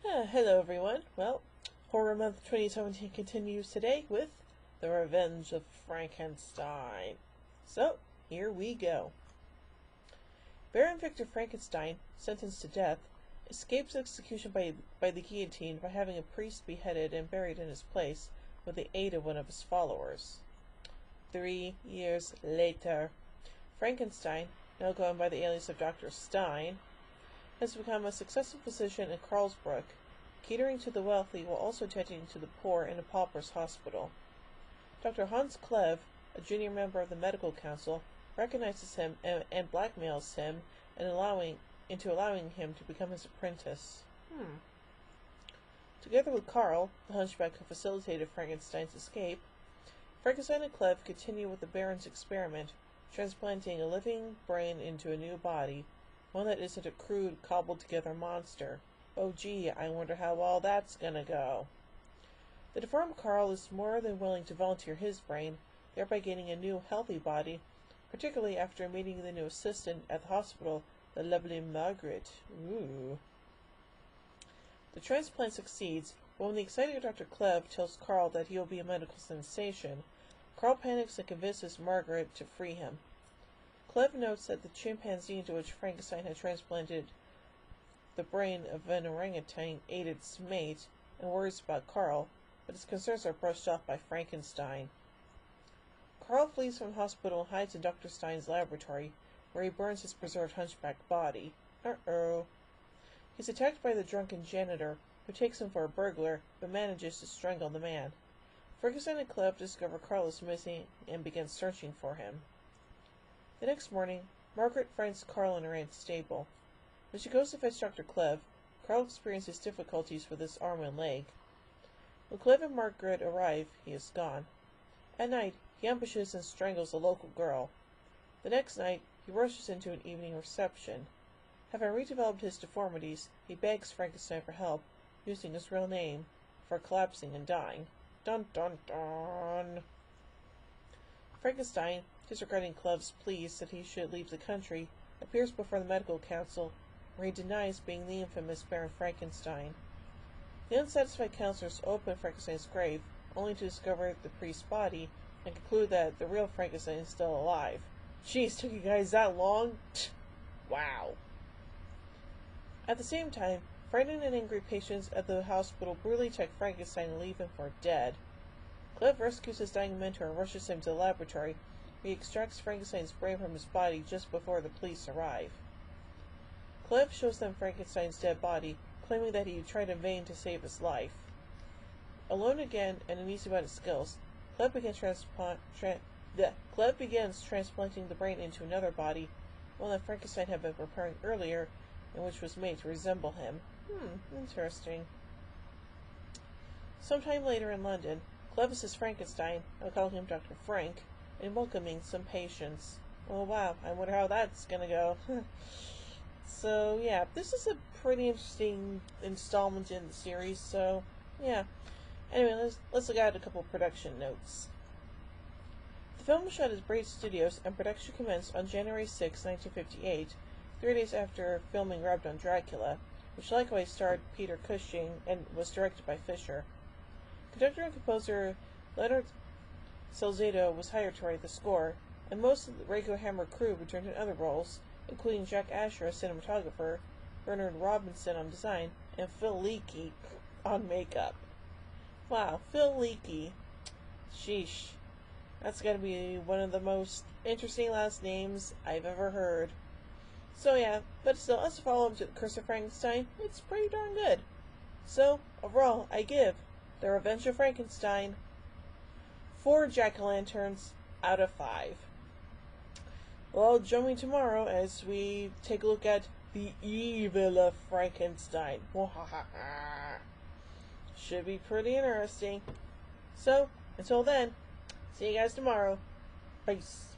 Hello everyone. Well, Horror Month 2017 continues today with The Revenge of Frankenstein. So, here we go. Baron Victor Frankenstein, sentenced to death, escapes execution by the guillotine by having a priest beheaded and buried in his place with the aid of one of his followers. 3 years later, Frankenstein, now going by the alias of Dr. Stein, has become a successful physician in Carlsbruck, catering to the wealthy while also tending to the poor in a pauper's hospital. Dr. Hans Klev, a junior member of the medical council, recognizes him and blackmails him into allowing him to become his apprentice. Together with Karl, the hunchback who facilitated Frankenstein's escape, Frankenstein and Klev continue with the Baron's experiment, transplanting a living brain into a new body, one that isn't a crude, cobbled-together monster. Oh gee, I wonder how all that's gonna go. The deformed Karl is more than willing to volunteer his brain, thereby gaining a new, healthy body, particularly after meeting the new assistant at the hospital, the lovely Margaret. Ooh. The transplant succeeds, but when the excited Dr. Klev tells Karl that he will be a medical sensation, Karl panics and convinces Margaret to free him. Klev notes that the chimpanzee into which Frankenstein had transplanted the brain of an orangutan ate its mate, and worries about Karl, but his concerns are brushed off by Frankenstein. Karl flees from the hospital and hides in Dr. Stein's laboratory, where he burns his preserved hunchback body. Uh-oh. He's attacked by the drunken janitor, who takes him for a burglar, but manages to strangle the man. Frankenstein and Klev discover Karl is missing and begin searching for him. The next morning, Margaret finds Karl in her aunt's stable. When she goes to fetch Dr. Klev, Karl experiences difficulties with his arm and leg. When Klev and Margaret arrive, he is gone. At night, he ambushes and strangles a local girl. The next night, he rushes into an evening reception. Having redeveloped his deformities, he begs Frankenstein for help, using his real name, for collapsing and dying. Dun dun dun! Frankenstein, disregarding Klev's pleas that he should leave the country, appears before the medical council, where he denies being the infamous Baron Frankenstein. The unsatisfied counselors open Frankenstein's grave, only to discover the priest's body, and conclude that the real Frankenstein is still alive. Jeez, took you guys that long? Wow. At the same time, frightened and angry patients at the hospital brutally attack Frankenstein and leave him for dead. Klev rescues his dying mentor and rushes him to the laboratory, where he extracts Frankenstein's brain from his body just before the police arrive. Klev shows them Frankenstein's dead body, claiming that he tried in vain to save his life. Alone again and uneasy about his skills, Klev begins transplanting the brain into another body, one that Frankenstein had been preparing earlier, and which was made to resemble him. Interesting. Sometime later in London, Klev assists Frankenstein, I'll call him Dr. Frank, in welcoming some patients. Oh wow, I wonder how that's gonna go. So yeah, this is a pretty interesting installment in the series, so yeah. Anyway, let's look at a couple production notes. The film was shot at Braid Studios and production commenced on January 6, 1958, 3 days after filming Robbed on Dracula, which likewise starred Peter Cushing and was directed by Fisher. Conductor and composer Leonard Salcedo was hired to write the score, and most of the regular Hammer crew returned in other roles, including Jack Asher as cinematographer, Bernard Robinson on design, and Phil Leakey on makeup. Wow, Phil Leakey. Sheesh. That's gotta be one of the most interesting last names I've ever heard. So yeah, but still, as a follow-up to The Curse of Frankenstein, it's pretty darn good. So, overall, I give The Revenge of Frankenstein 4 jack-o'-lanterns out of 5. Well, join me tomorrow as we take a look at The Evil of Frankenstein. Should be pretty interesting. So, until then, see you guys tomorrow. Peace.